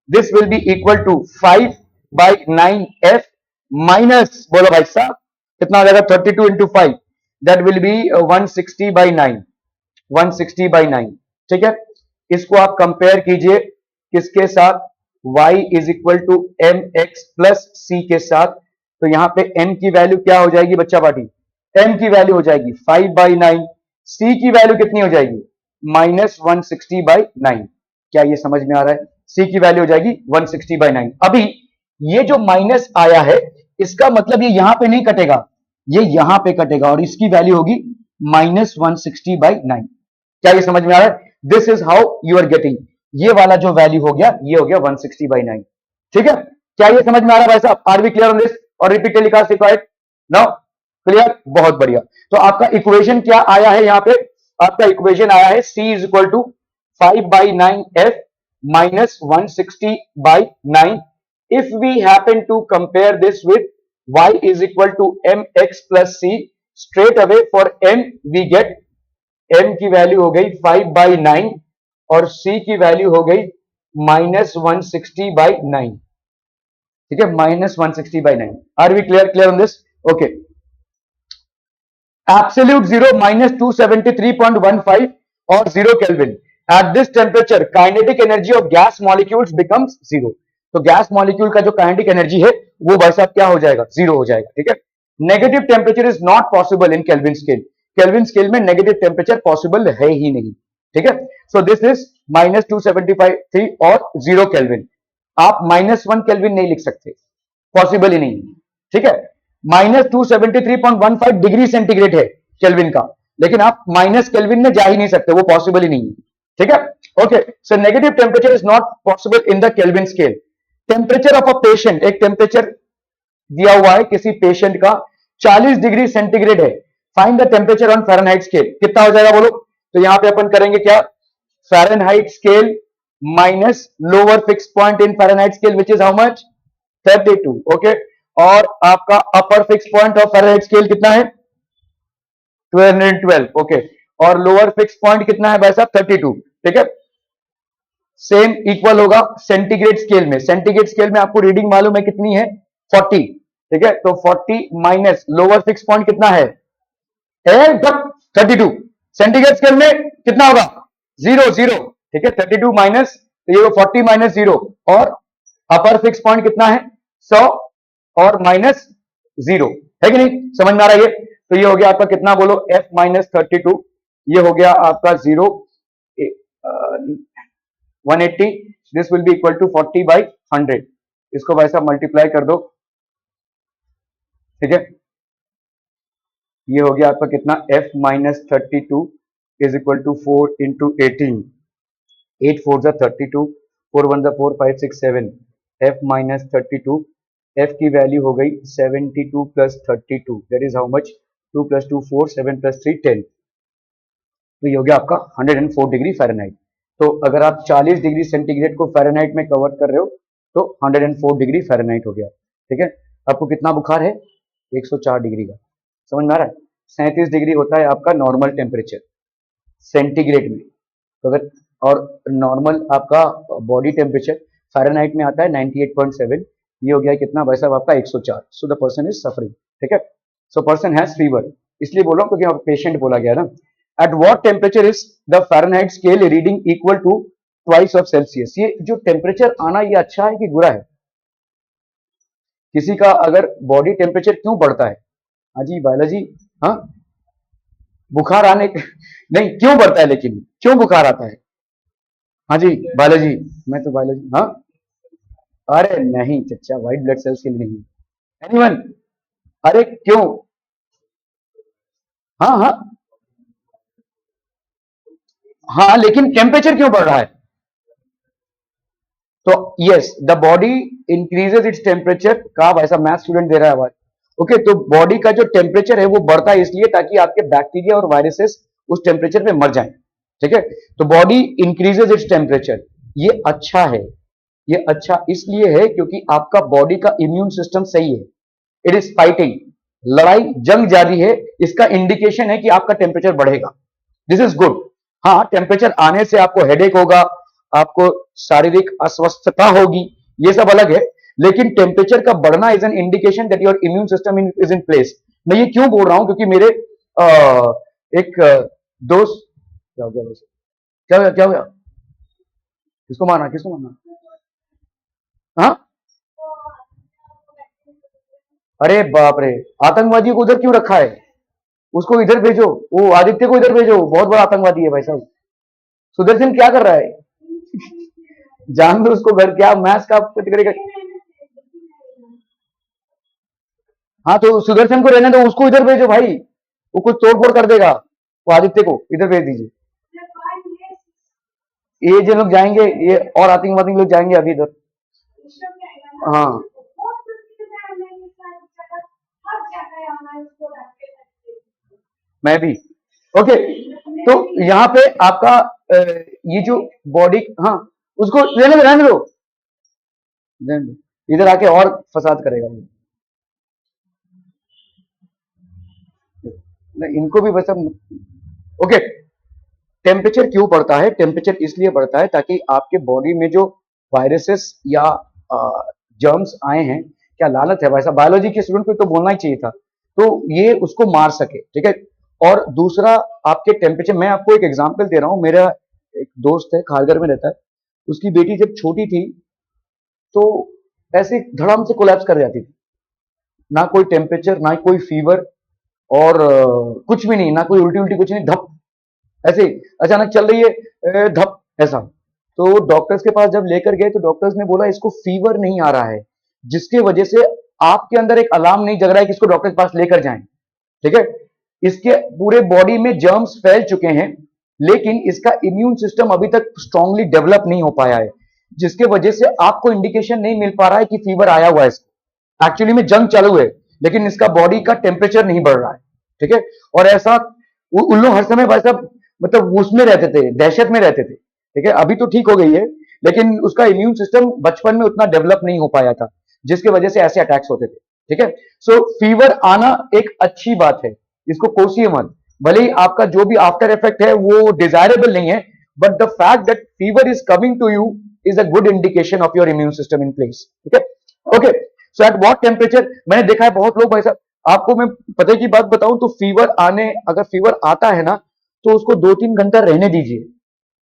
This will be equal to 5 by 9f minus, बोलो भाई साहब कितना आ जाएगा? 32 into 5, that will be 160 by 9. 160 by 9. ठीक है, इसको आप कंपेयर कीजिए किसके साथ? y is equal to M x plus c के साथ. तो यहां पे m की वैल्यू क्या हो जाएगी बच्चा पार्टी? m की वैल्यू हो जाएगी 5 बाई 9. c की वैल्यू कितनी हो जाएगी? Minus 160 by 9. क्या ये समझ में आ रहा है? c की वैल्यू हो जाएगी 160 बाई 9. अभी ये जो माइनस आया है इसका मतलब ये यहां पे नहीं कटेगा, ये यहां पे कटेगा और इसकी वैल्यू होगी माइनस 160 बाई 9. क्या ये समझ में आ रहा है? This is how you are getting, ये वाला जो वैल्यू हो गया ये हो गया 160/9। ठीक है, क्या ये समझ में आ रहा है भाई साहब? Are we clear on this? और repeat telecast required now? Clear, बहुत बढ़िया। तो आपका इक्वेशन क्या आया है यहाँ पे? आपका इक्वेशन आया है C is equal to 5/9f minus 160/9 if we happen to compare this with y is equal to mx plus c, straight away for m we get m की वैल्यू हो गई 5/9 और c की वैल्यू हो गई -160/9। ठीक है, -160/9। Are we clear on this? Okay, absolute zero -273.15 और 0 Kelvin at this temperature kinetic energy of gas molecules becomes 0। तो गैस मॉलिक्यूल का जो काइनेटिक एनर्जी है वो भाई साहब क्या हो जाएगा? 0 हो जाएगा। ठीक है, negative temperature is not possible in kelvin scale, kelvin scale में नेगेटिव टेम्परेचर पॉसिबल है ही नहीं। ठीक है, सो दिस इज -273 और 0 Kelvin। आप -1 Kelvin नहीं लिख सकते, पॉसिबल ही नहीं। ठीक है, -273.15 डिग्री सेंटीग्रेड है केल्विन का, लेकिन आप माइनस केल्विन में जा ही नहीं सकते, वो पॉसिबल ही नहीं है। ठीक है, okay, so negative temperature is not possible in the Kelvin scale. Temperature of a patient, एक टेम्परेचर दिया हुआ है किसी पेशेंट का 40 डिग्री सेंटीग्रेड है, find the temperature on Fahrenheit scale. कितना हो जाएगा बोलो? तो यहां पे अपन करेंगे क्या? Fahrenheit scale minus lower fix point in Fahrenheit scale which is how much? 32। Okay, और आपका अपर fix point of Fahrenheit scale कितना है? 212। ओके, और लोअर फिक्स पॉइंट कितना है भाई साहब? 32। ठीक है, सेम इक्वल होगा सेंटीग्रेड स्केल में। सेंटीग्रेड स्केल में आपको रीडिंग मालूम है कितनी है? 40। ठीक है, तो 40 माइनस लोअर फिक्स पॉइंट कितना है? 32। सेंटीग्रेड स्केल में कितना होगा? 0। ठीक है, 32 माइनस, तो ये 40 माइनस 0, और अपर फिक्स पॉइंट कितना है? 100 और माइनस 0, है कि नहीं? समझ में आ रहा है ये? तो ये हो गया आपका कितना बोलो? f माइनस 32, ये हो गया आपका 0 180, this will be equal to 40/100। इसको भाई साहब मल्टीप्लाई कर दो। ठीक है, ये हो गया आपका कितना? f minus 32 is equal to 4 into 18, 8 4 जा 32, 4 1 जा 4 5 6 7, f माइनस 32, f की वैल्यू हो गई 72 plus 32, that is how much? 2 plus 2 4, 7 plus 3 10। तो ये हो गया आपका 104 डिग्री फ़ारेनहाइट। तो अगर आप 40 डिग्री सेंटीग्रेड को फ़ारेनहाइट में कवर कर रहे हो तो 104 डिग्री फ़ारेनहाइट हो गया। ठीक है, आपको कितना बुखार है? 104 डिग्री का। समझ में आ रहा है? 37 डिग्री होता है आपका नॉर्मल टेम्परेचर सेंटीग्रेड में। तो अगर, और नॉर्मल आपका बॉडी टेम्परेचर फ़ारेनहाइट में आता है 98.7। ये हो गया कितना भाई साहब? आपका 104। So the person is suffering. ठीक है, सो पर्सन हैज फीवर, इसलिए बोल रहा हूँ क्योंकि पेशेंट बोला गया ना। At what temperature is the Fahrenheit scale reading equal to twice of Celsius? ये जो टेम्परेचर आना ये अच्छा है कि बुरा है? किसी का अगर बॉडी टेम्परेचर क्यों बढ़ता है? हाँ जी बायोलॉजी, हाँ, बुखार आने नहीं, क्यों बढ़ता है, लेकिन क्यों बुखार आता है? हाँ जी बायोलॉजी, मैं तो बायोलॉजी, हाँ। अरे नहीं चच्चा, व्हाइट ब्लड सेल्स के लिए नहीं। एनीवन? अरे क्यों? हाँ हाँ हाँ, लेकिन टेम्परेचर क्यों बढ़ रहा है? तो yes, the body increases its temperature. का वैसा मैथ स्टूडेंट दे रहा है आवाज। ओके, तो बॉडी का जो टेम्परेचर है वो बढ़ता है इसलिए ताकि आपके बैक्टीरिया और वायरसेस उस टेम्परेचर पे मर जाएं। ठीक है, तो बॉडी इंक्रीजेज इट्स टेम्परेचर, ये अच्छा है। ये अच्छा इसलिए है क्योंकि आपका बॉडी का इम्यून सिस्टम सही है, इट इज फाइटिंग, लड़ाई जंग जारी है, इसका इंडिकेशन है कि आपका टेम्परेचर बढ़ेगा। This is good. हाँ, टेम्परेचर आने से आपको हेडेक होगा, आपको शारीरिक अस्वस्थता होगी, ये सब अलग है, लेकिन टेम्परेचर का बढ़ना is an indication that your immune system is in place. मैं ये क्यों बोल रहा हूं? क्योंकि मेरे एक दोस्त, क्या हो गया वैसे? क्या हो गया? किसको मारना? किसको मारना? हाँ, अरे बाप रे, आतंकवादियों को उधर क्यों रखा है? उसको इधर भेजो, वो आदित्य को इधर भेजो, बहुत बड़ा आतंकवादी है भाई साहब। सुदर्शन क्या कर रहा है? जान दो उसको, घर क्या मैथ्स का करेगा। हाँ, तो सुदर्शन को रहने दो, उसको इधर भेजो भाई, वो कुछ तोड़ फोड़ कर देगा। वो आदित्य को इधर भेज दीजिए। ये जो लोग जाएंगे, ये और आतंकवादी लोग जाएंगे अभी इधर। हाँ मैं भी। ओके, तो यहाँ पे आपका ये जो बॉडी, हाँ उसको रहने दो, रहने दो, रहने दो, इधर आके और फसाद करेगा वो। इनको भी बस। ओके, टेम्परेचर क्यों बढ़ता है? टेम्परेचर इसलिए बढ़ता है ताकि आपके बॉडी में जो वायरसेस या जर्म्स आए हैं, क्या लानत है भाई साहब, बायोलॉजी के स्टूडेंट को तो बोलना ही चाहिए था, तो ये उसको मार सके, ठीक है। और दूसरा, आपके टेम्परेचर, मैं आपको एक एग्जांपल दे रहा हूं। मेरा एक दोस्त है, खारगर में रहता है, उसकी बेटी जब छोटी थी तो ऐसे धड़ाम से कोलैप्स कर जाती थी, ना कोई टेम्परेचर, ना कोई फीवर, और कुछ भी नहीं, ना कोई उल्टी उल्टी, कुछ नहीं, धप ऐसे ही अचानक चल रही है, धप ऐसा। तो डॉक्टर्स के पास जब लेकर गए तो डॉक्टर्स ने बोला इसको फीवर नहीं आ रहा है, जिसके वजह से आपके अंदर एक अलार्म नहीं जग रहा है कि इसको डॉक्टर के पास लेकर जाएं, ठीक है। इसके पूरे बॉडी में जर्म्स फैल चुके हैं, लेकिन इसका इम्यून सिस्टम अभी तक स्ट्रांगली डेवलप नहीं हो पाया है, जिसके वजह से आपको इंडिकेशन नहीं मिल पा रहा है कि फीवर आया हुआ है इसको। एक्चुअली में जंग चालू है, लेकिन इसका बॉडी का टेम्परेचर नहीं बढ़ रहा है, ठीक है। और ऐसा उन लोग हर समय भाई साहब मतलब उसमें रहते थे, दहशत में रहते थे, ठीक है। अभी तो ठीक हो गई है, लेकिन उसका इम्यून सिस्टम बचपन में उतना डेवलप नहीं हो पाया था, जिसके वजह से ऐसे अटैक्स होते थे, ठीक है। सो फीवर आना एक अच्छी बात है, इसको कोसिए मत। भले ही आपका जो भी आफ्टर इफेक्ट है वो डिजायरेबल नहीं है, but the fact that fever is coming to you is a good indication of your immune system in place, ठीक है। Okay, so at what temperature, मैंने देखा है बहुत लोग भाई साहब, आपको मैं पते की बात बताऊं तो फीवर आने, अगर फीवर आता है ना तो उसको 2-3 घंटा रहने दीजिए,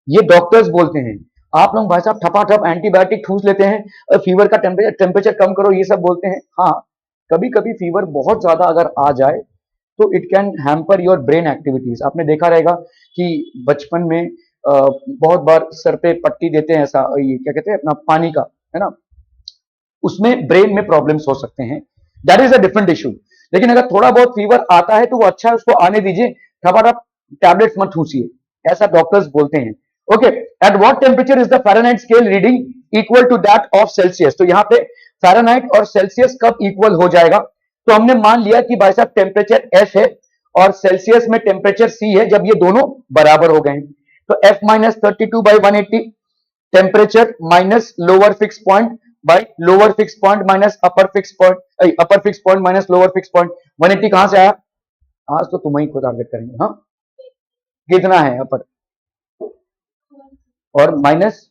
ये डॉक्टर्स बोलते हैं। आप लोग भाई साहब ठपाठप एंटीबायोटिक ठूस लेते हैं और फीवर का टेम्परेचर कम करो ये सब बोलते हैं। हाँ, कभी कभी फीवर बहुत ज्यादा अगर आ जाए तो it can hamper your brain activities. आपने देखा रहेगा कि बचपन में बहुत बार सर पे पट्टी देते हैं, ऐसा ये क्या कहते हैं अपना पानी का, है ना, उसमें ब्रेन में प्रॉब्लम्स हो सकते हैं, that is a different issue. लेकिन अगर थोड़ा बहुत फीवर आता है तो वो अच्छा है, उसको आने दीजिए, ठपाठप टैबलेट्स मत ठूसिए, ऐसा डॉक्टर्स बोलते हैं। Okay, at what temperature is the Fahrenheit scale reading equal to that of Celsius? तो यहाँ पे फ़ारेनहाइट और सेल्सियस कब इक्वल हो जाएगा? तो हमने मान लिया कि भाई साहब टेम्परेचर एफ है और सेल्सियस में टेम्परेचर सी है, जब ये दोनों बराबर हो गए तो F minus 32/180 temperature minus lower fix point by lower fix point minus upper fix point, upper fix point minus lower fix point. 180 कहां से आया? आज तो तुम्हें ही को टारगेट करेंगे। हाँ, कितना है अपर और माइनस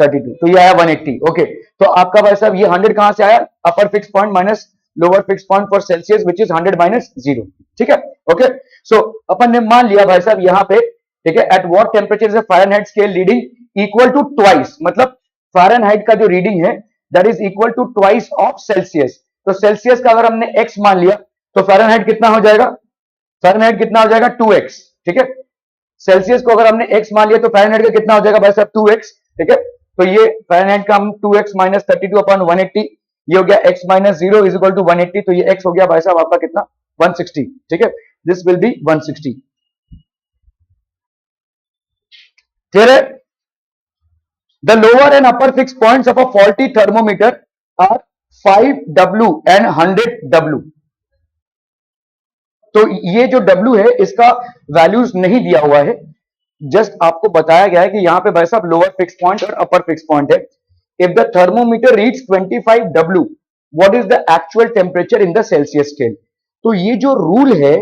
32, तो ये आया 180। ओके, तो आपका भाई साहब ये 100 कहां से आया? अपर fix point minus lower fix point for Celsius which is 100 minus 0, ठीक है। ओके, सो अपन ने मान लिया भाई साहब यहाँ पे, ठीक है, at what temperature is Fahrenheit scale reading equal to twice, मतलब फ़ारेनहाइट का जो रीडिंग है that is equal to twice of Celsius. तो सेल्सियस का अगर हमने x मान लिया तो फ़ारेनहाइट कितना हो जाएगा? फ़ारेनहाइट कितना हो जाएगा? 2x, ठीक है। सेल्सियस को अगर हमने x मान लिया तो फ़ारेनहाइट का कितना हो जाएगा भाई साहब? 2x, ठीक है। तो ये फ़ारेनहाइट का हम 2x माइनस 32/180, ये हो गया x minus 0 is equal to 180, तो ये x हो गया भाई साहब आपका कितना? 160, ठीक है। दिस विल बी 160, क्लियर है? The lower and upper fixed points of a faulty thermometer are 5W and 100W. तो ये जो W है इसका वैल्यूज नहीं दिया हुआ है, जस्ट आपको बताया गया है कि यहाँ पे भाई साहब लोअर फिक्स पॉइंट और अपर फिक्स पॉइंट है। If the thermometer reads 25W, what is the actual temperature in the Celsius scale? तो ये जो रूल है,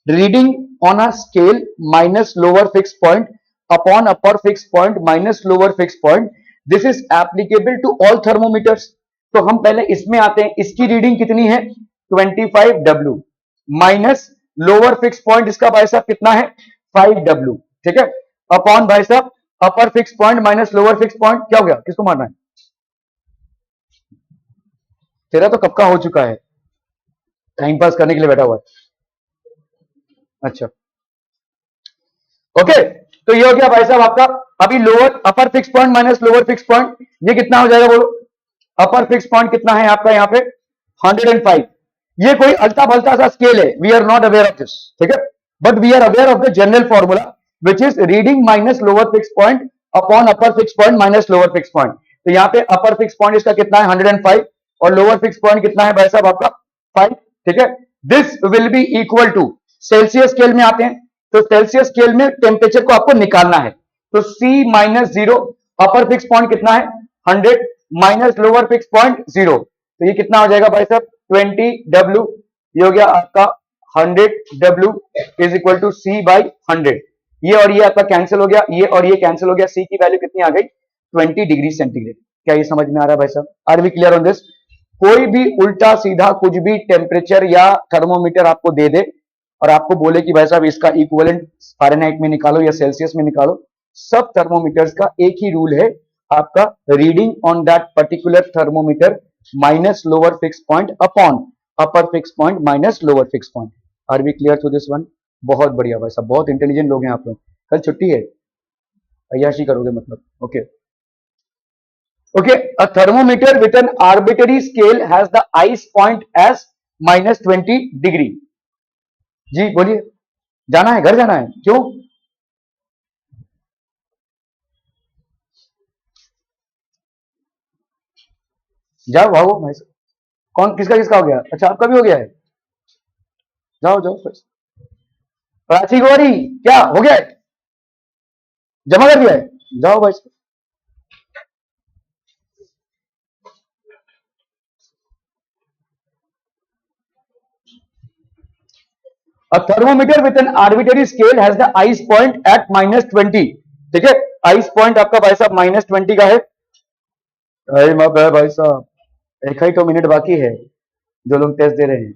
reading on a scale minus lower fix point upon upper fix point minus lower fix point, this is applicable to all thermometers. तो हम पहले इसमें आते हैं, इसकी रीडिंग कितनी है? 25W minus lower fix point इसका भाई साहब कितना है? 5W, ठीक है, अपॉन भाई साहब अपर fix point minus lower fix point. क्या हो गया? किसको मारना है? तेरा तो कब का हो चुका है, टाइम पास करने के लिए बैठा हुआ है। अच्छा, ओके, तो ये हो गया भाई साहब आपका। अभी lower upper fix point minus lower fix point, ये कितना हो जाएगा बोलो? अपर फिक्स पॉइंट कितना है आपका यहाँ पे? 105। ये कोई अल्टा भलता सा स्केल है, we are not aware of this, ठीक है, but we are aware of the general formula which is reading minus lower fix point upon upper fix point minus lower fix point. तो यहाँ पे अपर फिक्स पॉइंट इसका कितना है 105 और लोअर फिक्स पॉइंट कितना है भाई साहब आपका 5, ठीक है। This will be equal to, Celsius scale में आते हैं तो सेल्सियस स्केल में टेम्परेचर को आपको निकालना है, तो C माइनस 0, अपर फिक्स पॉइंट कितना है 100 माइनस लोअर फिक्स पॉइंट 0, तो ये कितना हो जाएगा भाई साहब 20W, ये हो गया आपका 100W is equal to C by 100। ये और ये आपका कैंसिल हो गया, ये और ये कैंसिल हो गया, C की वैल्यू कितनी आ गई 20 डिग्री सेंटीग्रेड। क्या ये समझ में आ रहा है भाई साहब? Are we clear on this? कोई भी उल्टा सीधा कुछ भी टेम्परेचर या थर्मोमीटर आपको दे दे और आपको बोले कि भाई साहब इसका इक्विवेलेंट फारेनहाइट में निकालो या सेल्सियस में निकालो, सब थर्मोमीटर्स का एक ही रूल है, आपका reading on that particular thermometer minus lower fix point upon upper fix point minus lower fix point. Are we clear to this one? बहुत बढ़िया भाई साहब, बहुत इंटेलिजेंट लोग हैं आप लोग। कल छुट्टी है, अय्याशी करोगे मतलब, okay. Okay, a thermometer with an arbitrary scale has the ice point as minus 20 degree. जी बोलिए, जाना है, घर जाना है, क्यों? जाओ भागो भाई साहब। कौन किसका किसका हो गया? अच्छा आपका भी हो गया है, जाओ जाओ। प्राची गौरी क्या हो गया है? जमा कर दिया है, जाओ भाई साहब। A thermometer with an arbitrary scale has the ice point at minus 20, ठीक है। आइस पॉइंट आपका भाई साहब माइनस 20 का है। भाई साहब एक ही तो मिनट बाकी है, जो लोग टेस्ट दे रहे हैं।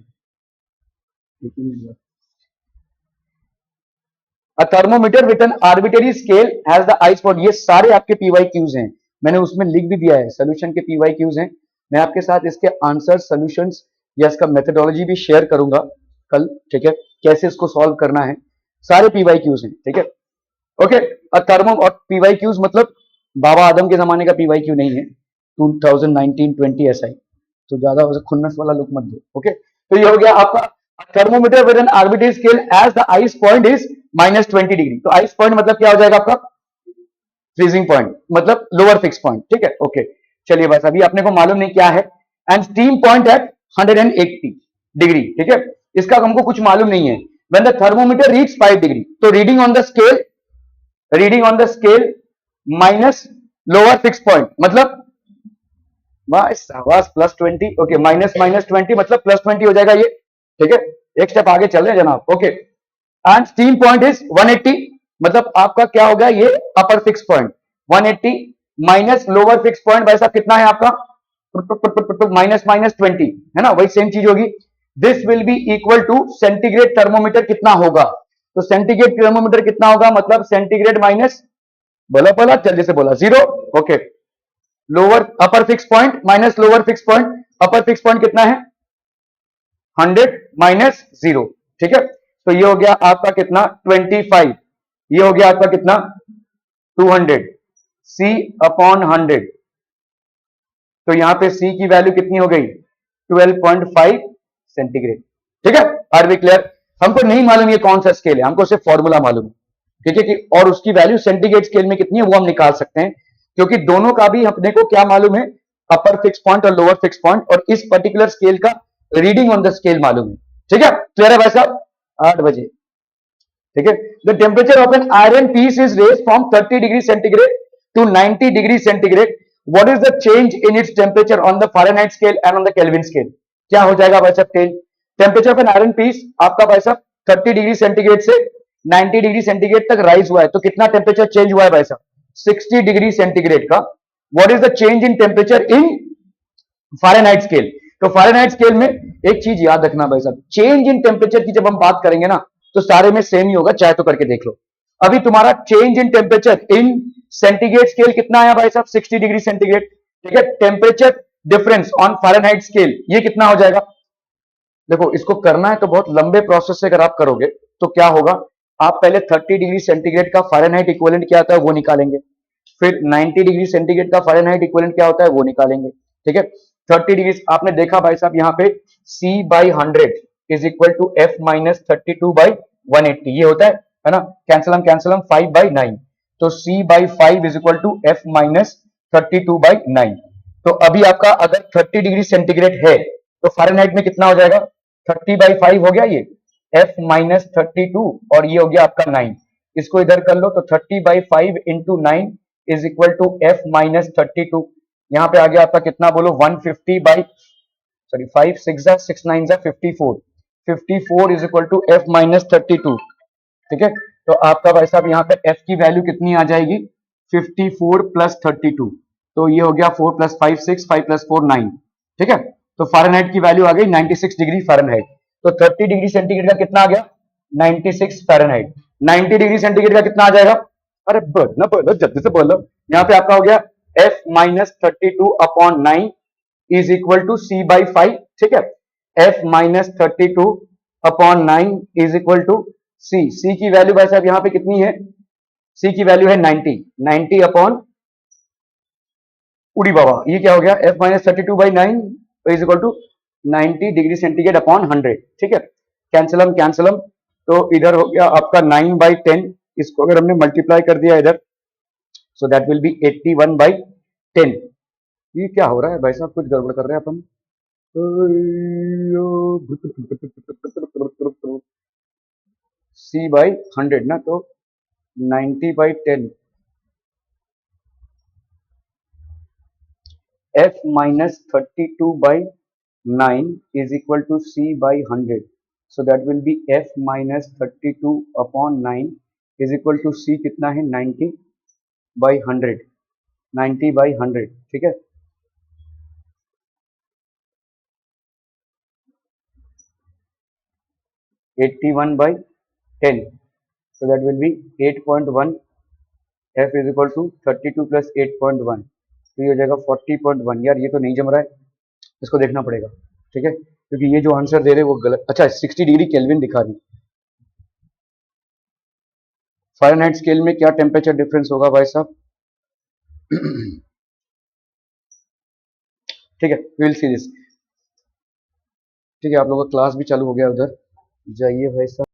A thermometer with an arbitrary scale has the ice point, ये सारे आपके PYQs हैं, मैंने उसमें लिख भी दिया है, सोल्यूशन के PYQs हैं। मैं आपके साथ इसके आंसर, सॉल्यूशंस या इसका मेथोडोलॉजी भी शेयर करूंगा कल, ठीक है, कैसे इसको सॉल्व करना है, सारे PYQs हैं, ठीक है। ओके, थर्मो और PYQs मतलब बाबा आदम के जमाने का PYQ नहीं है, 2019-20 ऐसा ही, तो ज्यादा खुन्नस वाला लुक मत दो, ओके। तो ये हो गया आपका thermometer with an arbitrary scale as the ice point is minus 20 degree. तो आइस पॉइंट मतलब क्या हो जाएगा आपका फ्रीजिंग पॉइंट, मतलब लोअर फिक्स पॉइंट, ठीक है, ओके। चलिए बस अभी अपने को मालूम नहीं क्या है। And steam point at 180 degree, ठीक है, इसका हमको कुछ मालूम नहीं है। When the thermometer reach 5 degree, तो reading on the scale minus lower fix point मतलब प्लस 20, ओके, माइनस 20 मतलब प्लस 20 हो जाएगा ये, ठीक है। एक स्टेप आगे चल रहे हैं जनाब, okay. And steam point is 180, मतलब आपका क्या होगा ये अपर fix point 180 minus lower fix point भाई साहब कितना है आपका माइनस 20, है ना, वही सेम चीज होगी। This will be equal to centigrade thermometer कितना होगा, तो सेंटीग्रेड थर्मोमीटर कितना होगा मतलब सेंटीग्रेड माइनस, बोला जल्दी से बोला 0, okay. Lower upper fix point minus lower fix point, upper fix point कितना है 100 माइनस 0, ठीक है। तो ये हो गया आपका कितना 25, ये हो गया आपका कितना 200, C अपॉन 100, तो यहां पे C की वैल्यू कितनी हो गई 12.5 सेंटीग्रेड, ठीक है। Are we clear? हमको नहीं मालूम ये कौन सा स्केल है, हमको सिर्फ फॉर्मूला मालूम है, ठीक है, कि और उसकी वैल्यू सेंटीग्रेड स्केल में कितनी है वो हम निकाल सकते हैं, क्योंकि दोनों का भी अपने को क्या मालूम है, अपर फिक्स पॉइंट और लोअर फिक्स पॉइंट, और इस पर्टिकुलर स्केल का रीडिंग ऑन द स्केल मालूम है, ठीक है। क्लियर है भाई साहब? 8 बजे, ठीक है। The temperature of an iron piece is raise from 30 degree centigrade to 90 degree centigrade, what is the change in its temperature on the Fahrenheit scale and on the Kelvin scale? क्या हो जाएगा भाई साहब? Temperature of an iron piece आपका भाई साहब 30 डिग्री सेंटीग्रेड से 90 डिग्री सेंटीग्रेड तक राइज हुआ है, तो कितना टेम्परेचर चेंज हुआ है भाई साहब 60 डिग्री सेंटीग्रेड का। What is the change in temperature in Fahrenheit scale? तो फारेनहाइट स्केल में एक चीज याद रखना भाई साहब, चेंज इन टेम्परेचर की जब हम बात करेंगे ना तो सारे में सेम ही होगा, चाहे तो करके देख लो। अभी तुम्हारा change in temperature in centigrade scale कितना है भाई साहब 60 डिग्री सेंटीग्रेड, ठीक है। Temperature difference on Fahrenheit scale ये कितना हो जाएगा? देखो इसको करना है तो बहुत लंबे प्रोसेस से अगर आप करोगे तो क्या होगा, आप पहले 30 डिग्री सेंटीग्रेड का फारेनहाइट इक्विवेलेंट क्या होता है वो निकालेंगे, फिर 90 डिग्री सेंटीग्रेड का फारेनहाइट इक्विवेलेंट क्या होता है वो निकालेंगे, ठीक है। 30 डिग्री आपने देखा भाई साहब यहाँ पे C by 100 is equal to F minus 32 by 180, ये होता है ना, कैंसिलम 5 बाई 9, तो C/5 is equal to F minus 32/9। तो अभी आपका अगर 30 डिग्री सेंटीग्रेड है तो फ़ारेनहाइट में कितना हो जाएगा, 30/5 हो गया ये, F माइनस 32, और ये हो गया आपका 9। इसको इधर कर लो तो 30/5 into 9 is equal to F minus 32। यहाँ पे आ गया आपका कितना बोलो, 5 6 जा 6 9 जा 54, 54 is equal to F minus 32। ठीक है, तो आपका भाई साहब यहाँ पे F की वैल्यू कितनी आ जाएगी, 54 प्लस 32, तो ये हो गया 4 प्लस 5 6, 5 प्लस 4 9। ठीक है, तो फ़ारेनहाइट की वैल्यू आ गई 96 डिग्री फ़ारेनहाइट। तो 30 डिग्री सेंटीग्रेड का कितना आ गया, 96 फ़ारेनहाइट। 90 डिग्री सेंटीग्रेड का कितना आ जाएगा, अरे बोलो बोलो जल्दी से बोलो। यहाँ पे आपका हो गया F minus 32 upon 9 is equal to C/5। ठीक है, F minus 32 upon 9 is equal to C की वैल्यू भाई साहब यहाँ पे कितनी है, C की वैल्यू है 90, 90 अपॉन, उड़ी बाबा ये क्या हो गया, F minus 32/9 is equal to 90 degree centigrade upon 100। ठीक है, कैंसलम कैंसलम, तो इधर हो गया आपका 9/10, इसको अगर हमने मल्टीप्लाई कर दिया इधर, सो दैट विल बी 81/10। ये क्या हो रहा है भाई साहब, कुछ गड़बड़ कर रहे हैं अपन। C/100 ना, तो 90/10, F minus 32/9 is equal to C/100. So that will be F minus 32 upon 9 is equal to C कितना है, 90/100, 90/100। ठीक है, 81/10, so that will be 8.1। F is equal to 32 plus 8.1, तो ये हो जाएगा 40.1। यार ये तो नहीं जम रहा है, इसको देखना पड़ेगा। ठीक है, क्योंकि ये जो आंसर दे रहे हैं वो गलत, अच्छा 60 डिग्री केल्विन दिखा रही। फ़ारेनहाइट स्केल में क्या टेम्परेचर डिफरेंस होगा भाई साहब। ठीक है, वी विल सी दिस। ठीक है, आप लोगों का क्लास भी चालू हो गया उधर, जाइए भाई साहब।